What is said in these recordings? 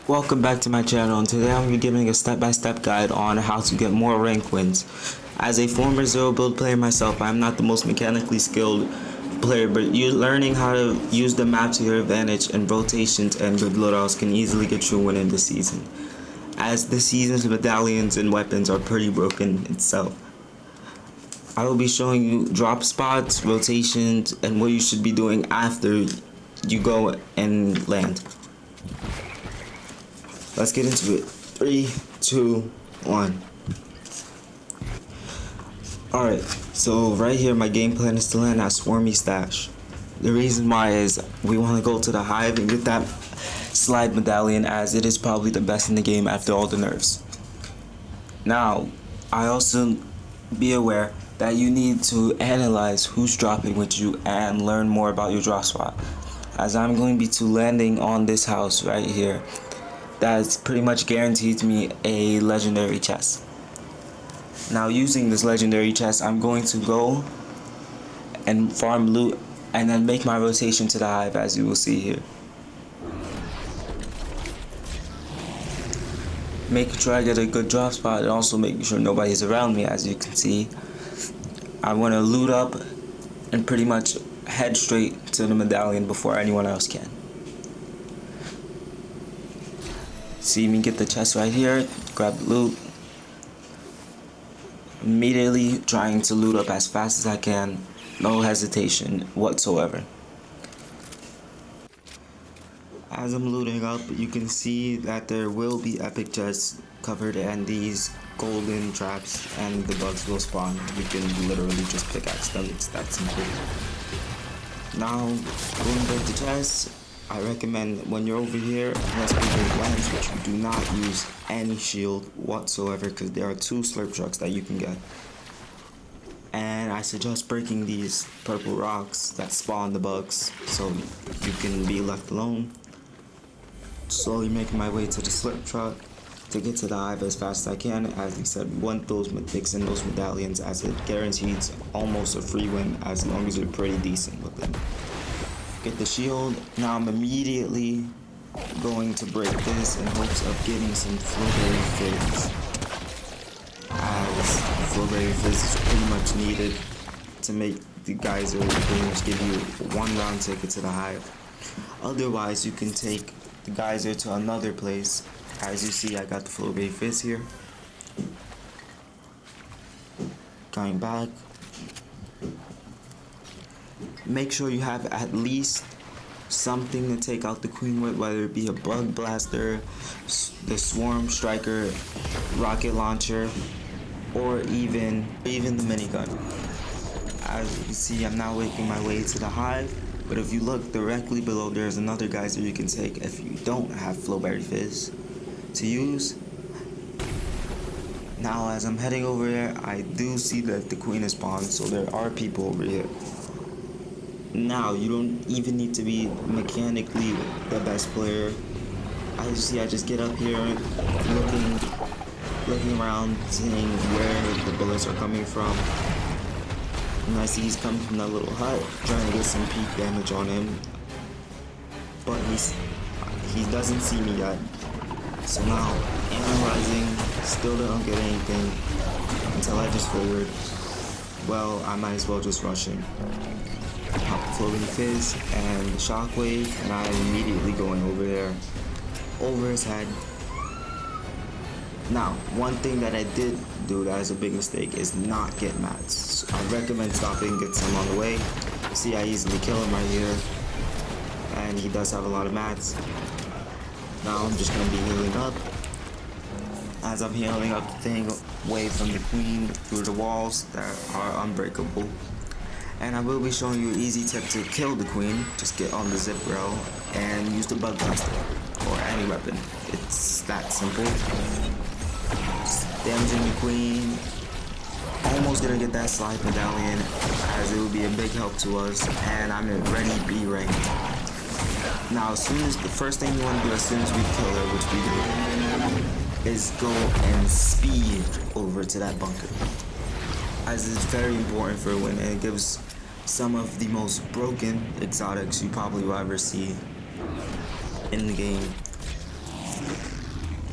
Welcome back to my channel, and today I'm going to be giving a step-by-step guide on how to get more rank wins. As a former zero build player myself, I'm not the most mechanically skilled player, but you learning how to use the map to your advantage and rotations and good loadouts can easily get you a win in this season, as the season's medallions and weapons are pretty broken itself. I will be showing you drop spots, rotations, and what you should be doing after you go and land. Let's get into it. 3, 2, 1. Alright, so right here my game plan is to land at Swarmy Stash. The reason why is we want to go to the hive and get that slide medallion, as it is probably the best in the game after all the nerfs. Now, I also be aware that you need to analyze who's dropping with you and learn more about your drop spot, as I'm going to be landing on this house right here. That's pretty much guaranteed me a legendary chest. Now, using this legendary chest, I'm going to go and farm loot and then make my rotation to the hive, as you will see here. Making sure I get a good drop spot and also making sure nobody's around me. As you can see, I want to loot up and pretty much head straight to the medallion before anyone else can. See me get the chest right here, grab the loot. Immediately trying to loot up as fast as I can, no hesitation whatsoever. As I'm looting up, you can see that there will be epic chests covered in these golden traps, and the bugs will spawn. You can literally just pickaxe them, it's that simple. Now, going back to chests, I recommend when you're over here, unless people lands, which you do not use any shield whatsoever, because there are 2 slurp trucks that you can get. And I suggest breaking these purple rocks that spawn the bugs so you can be left alone. Slowly making my way to the slurp truck to get to the hive as fast as I can. As I said, we want those mythics and those medallions, as it guarantees almost a free win as long as you're pretty decent with them. Get the shield. Now I'm immediately going to break this in hopes of getting some flowberry fizz, as flowberry fizz is pretty much needed to make the geyser pretty much give you 1 round ticket to the hive. Otherwise, you can take the geyser to another place. As you see, I got the flowberry fizz here. Going back. Make sure you have at least something to take out the queen with, whether it be a bug blaster, the swarm striker, rocket launcher, or even the minigun. As you can see, I'm now making my way to the hive, but if you look directly below, there's another geyser you can take if you don't have flowberry fizz to use. Now, as I'm heading over there, I do see that the queen is spawned, so there are people over here. Now, you don't even need to be mechanically the best player. As you see, I just get up here, looking around, seeing where the bullets are coming from. And I see he's coming from that little hut, trying to get some peak damage on him. But he doesn't see me yet. So now, analyzing, still don't get anything until I just figured, well, I might as well just rush him. Pop the floating fizz and the shockwave, and I'm immediately going over there, over his head. Now, one thing that I did do that is a big mistake is not get mats. So I recommend stopping, get some on the way. See, I easily kill him right here, and he does have a lot of mats. Now I'm just going to be healing up. As I'm healing up the thing away from the queen through the walls that are unbreakable. And I will be showing you an easy tip to kill the queen. Just get on the zip rail and use the bug blaster or any weapon. It's that simple. Just damaging the queen. Almost gonna get that slide medallion, as it will be a big help to us. And I'm in ready B rank. Now, the first thing you want to do as soon as we kill her, which we do, is go and speed over to that bunker, as it's very important for a win, and it gives some of the most broken exotics you probably will ever see in the game.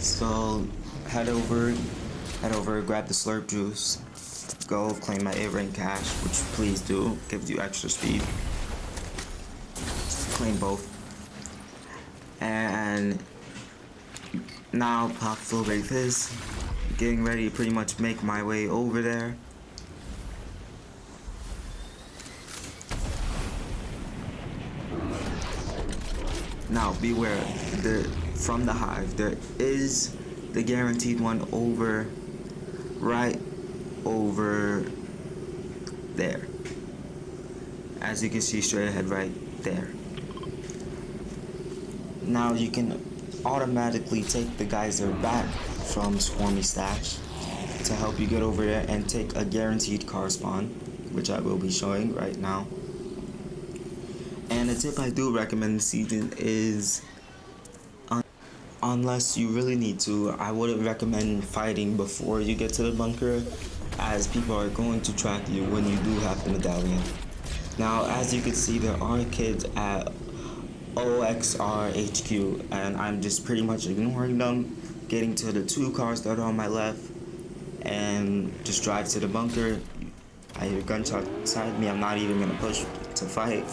So head over, grab the slurp juice, go claim my 8 rank cash, which please do, gives you extra speed. Claim both. And now pop full rate fizz. Getting ready to pretty much make my way over there. Now beware, from the hive there is the guaranteed one right over there. As you can see straight ahead right there. Now you can automatically take the geyser back from Swarmy Stash to help you get over there and take a guaranteed car spawn, which I will be showing right now. And a tip I do recommend this season is, unless you really need to, I wouldn't recommend fighting before you get to the bunker, as people are going to track you when you do have the medallion. Now, as you can see, there are kids at OXR HQ, and I'm just pretty much ignoring them, getting to the 2 cars that are on my left, and just drive to the bunker. I hear gunshot beside me. I'm not even gonna push to fight,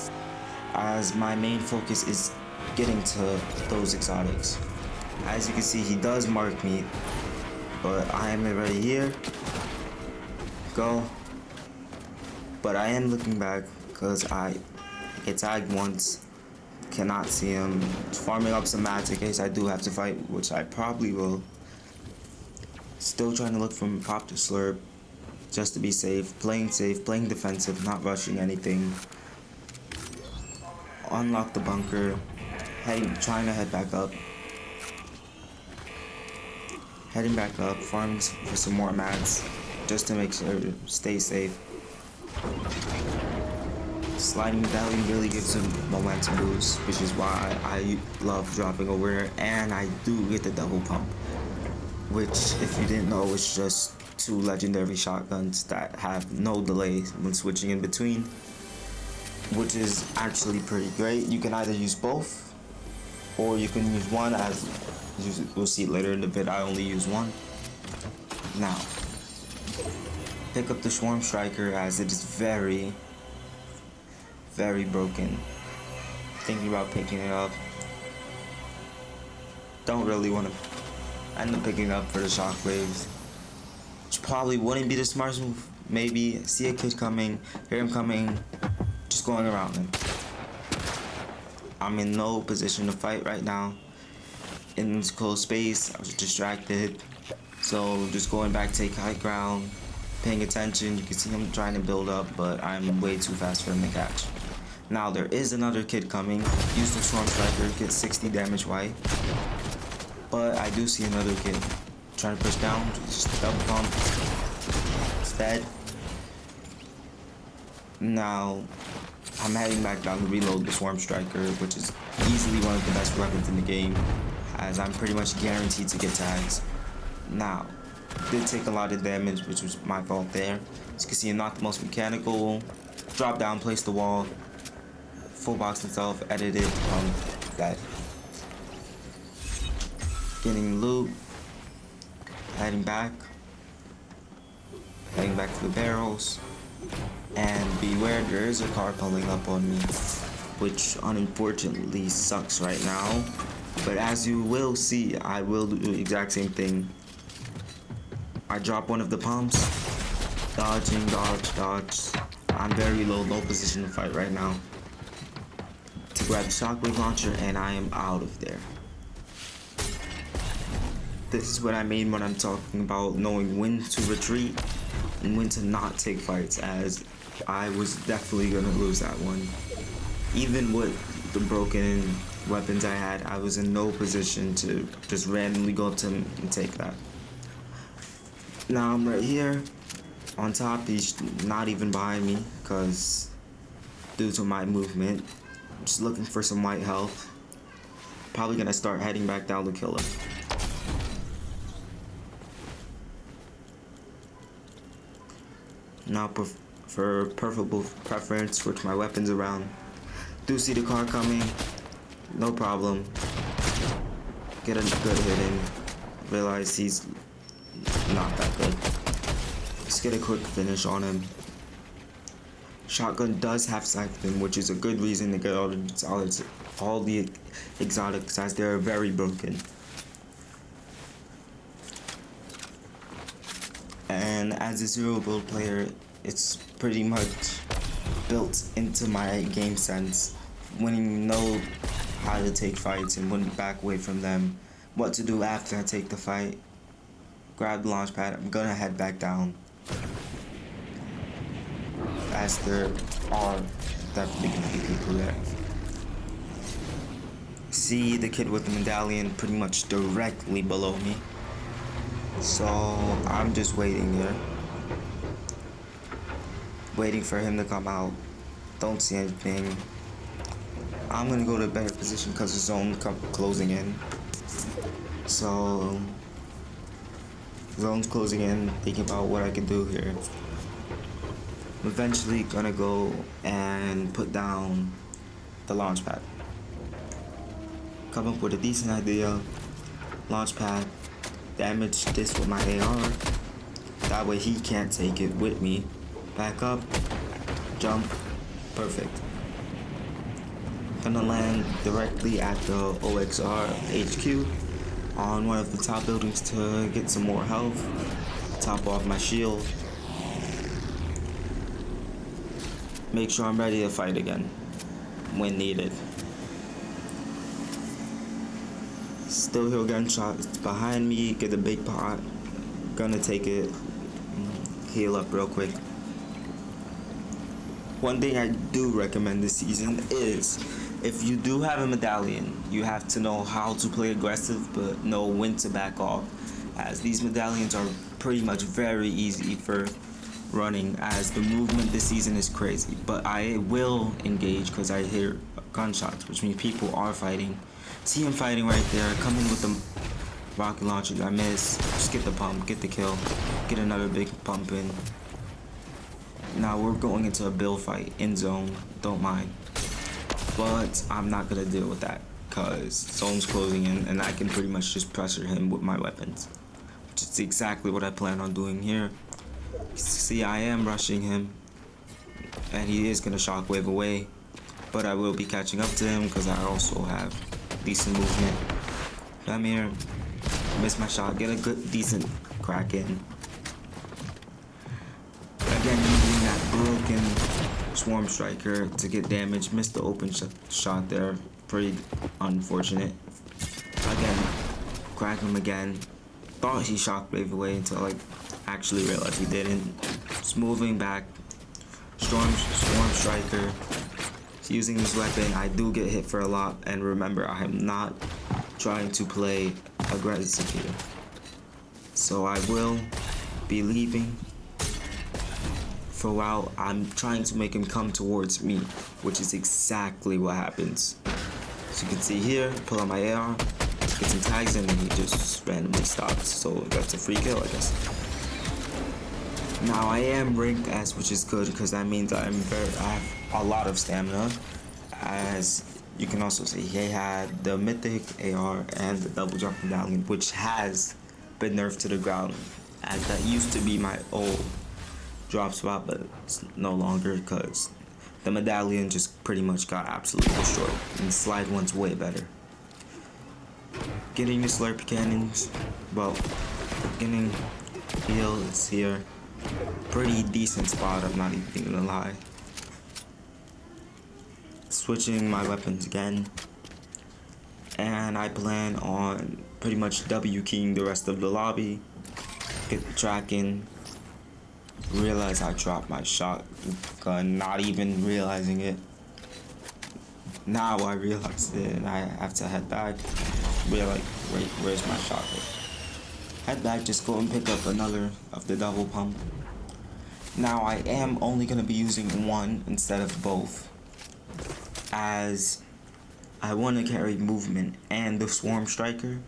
as my main focus is getting to those exotics. As you can see, he does mark me, but I am already here. Go. But I am looking back because I get tagged once. Cannot see him. Farming up some mats in case I do have to fight, which I probably will. Still trying to look from pop to slurp, just to be safe, playing defensive, not rushing anything. Unlock the bunker, trying to head back up. Heading back up, farming for some more mats, just to make sure to stay safe. Sliding medallion really gives a momentum boost, which is why I love dropping over there, and I do get the double pump, which, if you didn't know, is just 2 legendary shotguns that have no delay when switching in between, which is actually pretty great. You can either use both, or you can use one, as we'll see later in the vid. I only use one. Now, pick up the Swarm Striker, as it is very broken. Thinking about picking it up. Don't really want to end up picking it up for the shockwaves, which probably wouldn't be the smartest move. Maybe see a kid coming, hear him coming, just going around him. I'm in no position to fight right now. In this close space, I was distracted. So just going back, take high ground, paying attention. You can see him trying to build up, but I'm way too fast for him to catch. Now there is another kid coming. Use the Swarm Striker, get 60 damage white. But I do see another kid trying to push down, just double pump. It's dead. Now I'm heading back down to reload the Swarm Striker, which is easily one of the best weapons in the game, as I'm pretty much guaranteed to get tags. Now, did take a lot of damage, which was my fault there. As you can see, I'm not the most mechanical. Drop down, place the wall. Full box himself, edited, dead. Getting loot. Heading back to the barrels. And beware, there is a car pulling up on me, which unfortunately sucks right now. But as you will see, I will do the exact same thing. I drop one of the pumps, dodging, dodge. I'm very low position to fight right now. To grab the shockwave launcher, and I am out of there. This is what I mean when I'm talking about knowing when to retreat and when to not take fights, as I was definitely gonna lose that one. Even with the broken weapons I had, I was in no position to just randomly go up to him and take that. Now I'm right here on top. He's not even behind me because due to my movement. Just looking for some white health. Probably gonna start heading back down to kill him. Now for preferable preference, switch my weapons around. Do see the car coming, no problem. Get a good hit in. realize he's not that good. Let's get a quick finish on him. Shotgun does have siphon, which is a good reason to get all the exotics, as they're very broken. And as a zero build player, it's pretty much built into my game sense. When you know how to take fights and when to back away from them, what to do after I take the fight, grab the launch pad, I'm gonna head back down. As there are definitely gonna be people there. See the kid with the medallion pretty much directly below me. So I'm just waiting here. Waiting for him to come out. Don't see anything. I'm gonna go to a better position because the zone closing in. So zone's closing in, thinking about what I can do here. I'm eventually gonna go and put down the launch pad. Come up with a decent idea. Launch pad. Damage this with my AR. That way he can't take it with me. Back up. Jump. Perfect. Gonna land directly at the OXR HQ on one of the top buildings to get some more health. Top off my shield. Make sure I'm ready to fight again when needed. Still hear gunshots behind me. Get a big pot. Gonna take it. Heal up real quick. One thing I do recommend this season is, if you do have a medallion, you have to know how to play aggressive but know when to back off, as these medallions are pretty much very easy for running, as the movement this season is crazy. But I will engage because I hear gunshots, which means people are fighting. See him fighting right there, coming with the rocket launcher. I miss. Just get the pump, get the kill, get another big pump in. Now we're going into a build fight in zone, don't mind. But I'm not gonna deal with that because zone's closing in and I can pretty much just pressure him with my weapons, which is exactly what I plan on doing here. See, I am rushing him and he is gonna shockwave away, but I will be catching up to him because I also have decent movement. Come here, miss my shot, get a good decent crack in. Again, using that broken swarm striker to get damage. Missed the open shot there. Pretty unfortunate. Again, crack him again. Thought he shockwave away until I actually realized he didn't. Just moving back. Swarm striker. Using this weapon, I do get hit for a lot. And remember, I am not trying to play aggressive here. So I will be leaving. For a while, I'm trying to make him come towards me, which is exactly what happens. So you can see here, pull out my AR, get some tags in, and he just randomly stops. So that's a free kill, I guess. Now I am rank S, which is good because that means I have a lot of stamina. As you can also see, he had the mythic AR and the double jump medallion, which has been nerfed to the ground, as that used to be my old drop spot, but it's no longer because the medallion just pretty much got absolutely destroyed, and the slide one's way better. Getting the slurp cannons, well, getting heal is here. Pretty decent spot, I'm not even gonna lie. Switching my weapons again, and I plan on pretty much W keying the rest of the lobby. Get the tracking. Realize I dropped my shotgun, not even realizing it. Now I realize it and I have to head back. We're like, wait, where's my shotgun? Head back, just go and pick up another of the double pump. Now I am only gonna be using one instead of both, as I want to carry movement and the swarm striker,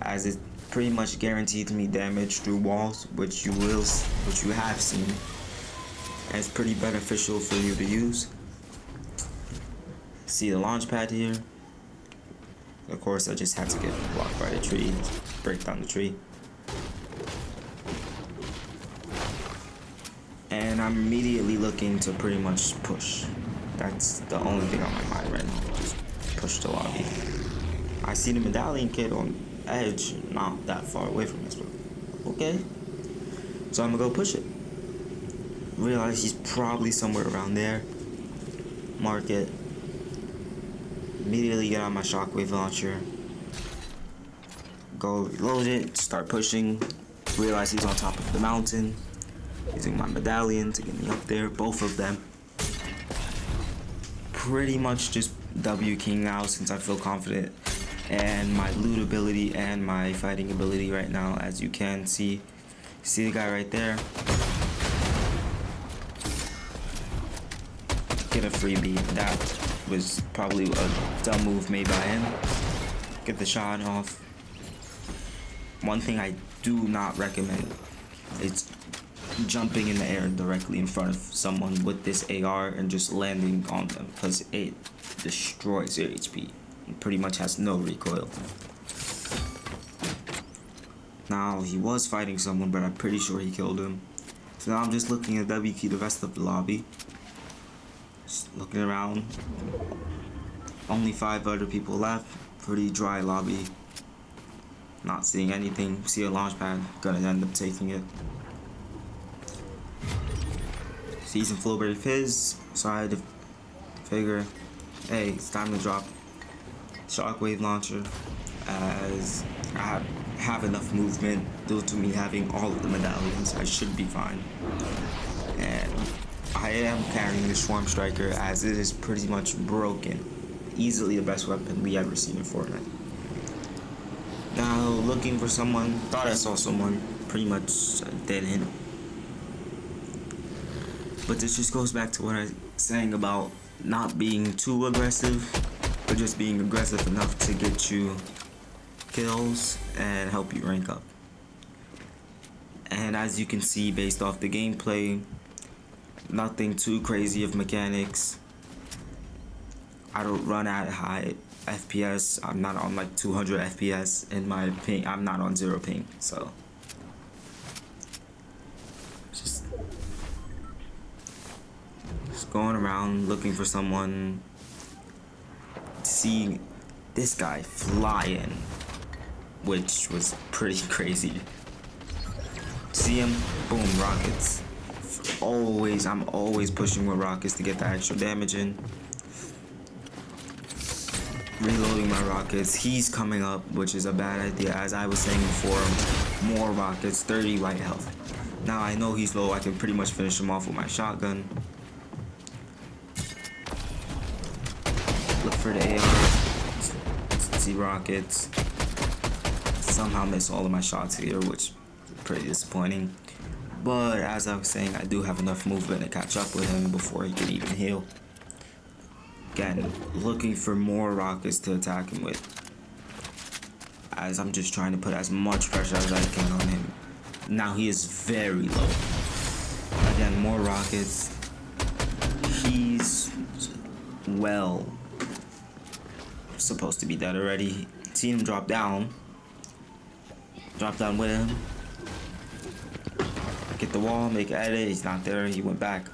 as it pretty much guaranteed me damage through walls, which you have seen, and it's pretty beneficial for you to use. See the launch pad here. Of course, I just had to get blocked by the tree, break down the tree. And I'm immediately looking to pretty much push. That's the only thing on my mind right now, just push the lobby. I see the medallion kid on edge, not that far away from us, but okay. So I'm gonna go push it. Realize he's probably somewhere around there. Mark it. Immediately get out my shockwave launcher. Go reload it, start pushing. Realize he's on top of the mountain. Using my medallion to get me up there, both of them. Pretty much just W King now since I feel confident. And my loot ability and my fighting ability right now, as you can see. See the guy right there? Get a freebie. That was probably a dumb move made by him. Get the shot off. One thing I do not recommend is jumping in the air directly in front of someone with this AR and just landing on them, because it destroys their HP. It pretty much has no recoil. Now, he was fighting someone, but I'm pretty sure he killed him. So now I'm just looking at W key the rest of the lobby. Just looking around. Only 5 other people left. Pretty dry lobby. Not seeing anything. See a launch pad. Gonna end up taking it. See some Flowberry Fizz. So I had to figure, hey, it's time to drop shockwave launcher, as I have enough movement due to me having all of the medallions. I should be fine. And I am carrying the Swarm Striker, as it is pretty much broken. Easily the best weapon we ever seen in Fortnite. Now looking for someone, thought I saw someone, pretty much didn't. But this just goes back to what I was saying about not being too aggressive, but just being aggressive enough to get you kills and help you rank up. And as you can see, based off the gameplay, nothing too crazy of mechanics. I don't run at high FPS. I'm not on like 200 FPS in my ping. I'm not on 0 ping, so just going around looking for someone. See this guy flying, which was pretty crazy. See him? Boom, rockets. I'm always pushing with rockets to get the extra damage in. Reloading my rockets. He's coming up, which is a bad idea. As I was saying before, more rockets, 30 white health. Now I know he's low. I can pretty much finish him off with my shotgun. Look for the AR. See rockets. Somehow miss all of my shots here, which is pretty disappointing. But as I was saying, I do have enough movement to catch up with him before he can even heal. Again, looking for more rockets to attack him with, as I'm just trying to put as much pressure as I can on him. Now he is very low. Again, more rockets. He's well supposed to be dead already. Seen him drop down. Drop down with him. Get the wall, make an edit. He's not there. He went back.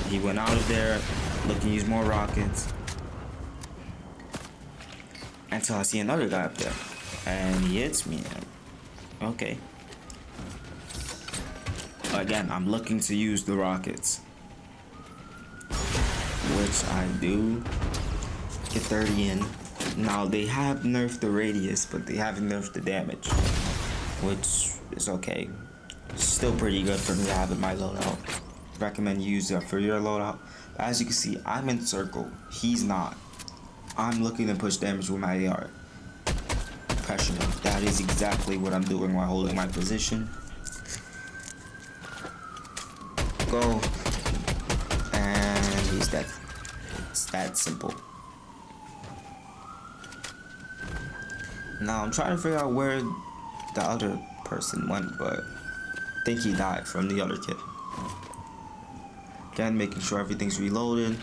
He went out of there, looking to use more rockets. Until I see another guy up there. And he hits me. Okay. Again, I'm looking to use the rockets, which I do. Get 30 in. Now, they have nerfed the radius, but they haven't nerfed the damage, which is okay. Still pretty good for me to have in my loadout. Recommend you use it for your loadout. But as you can see, I'm in circle. He's not. I'm looking to push damage with my AR. Pressure him. That is exactly what I'm doing while holding my position. Go. And he's dead. It's that simple. Now I'm trying to figure out where the other person went, but I think he died from the other kid. Again, making sure everything's reloaded.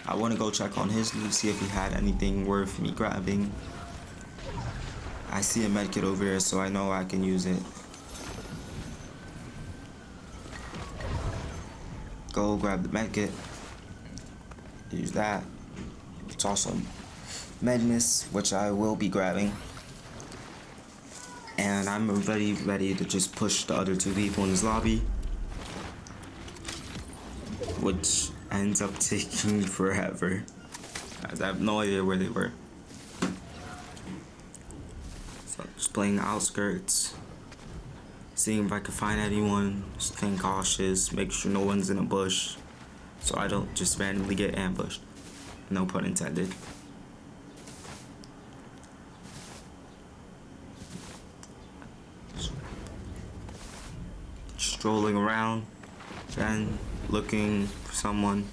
I want to go check on his loot, see if he had anything worth me grabbing. I see a medkit over here, so I know I can use it. Go grab the medkit. Use that. It's also Madness, which I will be grabbing. And I'm ready to just push the other 2 people in this lobby, which ends up taking forever, as I have no idea where they were. So just playing the outskirts, seeing if I can find anyone, staying cautious, make sure no one's in a bush, so I don't just randomly get ambushed. No pun intended. Strolling around, then looking for someone.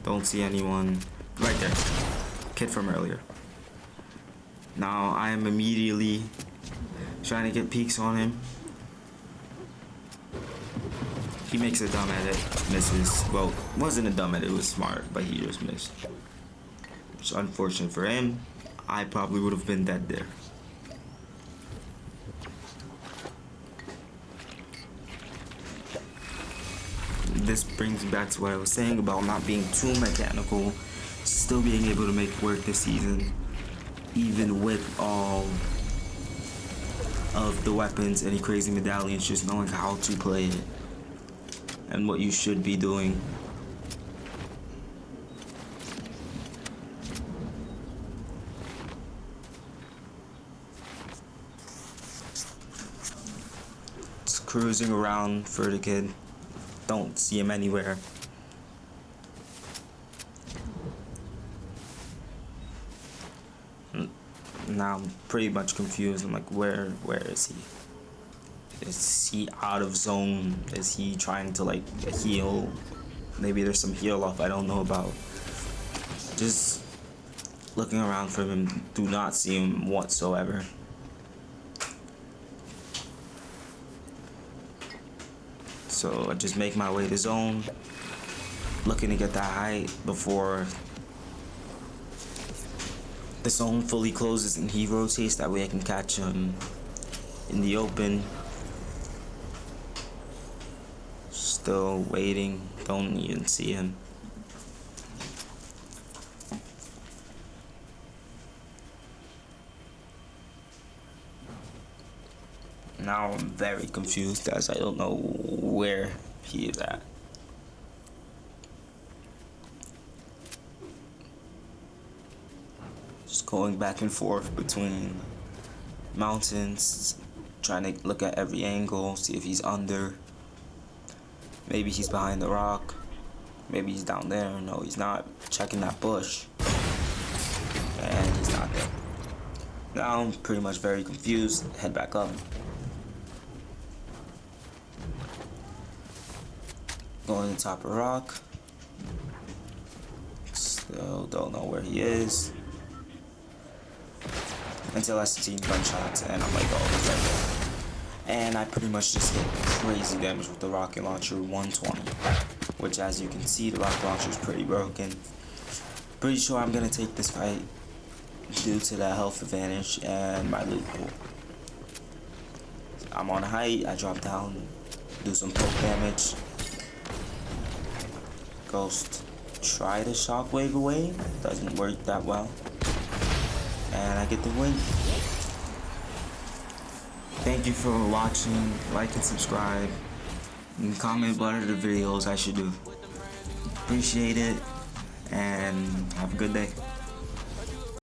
Don't see anyone. Right there. Kid from earlier. Now I am immediately trying to get peeks on him. He makes a dumb edit, misses. Well, wasn't a dumb edit, it was smart, but he just missed. It's unfortunate for him. I probably would have been dead there. This brings me back to what I was saying about not being too mechanical, still being able to make work this season, even with all of the weapons, any crazy medallions, just knowing how to play it and what you should be doing. Just cruising around for the kid. Don't see him anywhere. Now I'm pretty much confused. I'm like, where is he? Is he out of zone? Is he trying to like heal? Maybe there's some heal off I don't know about. Just looking around for him. Do not see him whatsoever. So I just make my way to zone, looking to get that height before the zone fully closes and he rotates. That way I can catch him in the open. Still waiting, don't even see him. Now I'm very confused as I don't know where he is at. Just going back and forth between mountains, trying to look at every angle, see if he's under. Maybe he's behind the rock. Maybe he's down there. No, he's not. Checking that bush. And he's not there. Now I'm pretty much very confused. Head back up. Going to the top of the rock. Still don't know where he is. Until I see gunshots and I'm like, oh, he's right there. And I pretty much just hit crazy damage with the rocket launcher 120. Which, as you can see, the rocket launcher is pretty broken. Pretty sure I'm going to take this fight due to the health advantage and my loot pool. I'm on height, I drop down, do some poke damage. Ghost try to shockwave away, doesn't work that well. And I get the win. Thank you for watching, like and subscribe, and comment what other videos I should do. Appreciate it, and have a good day.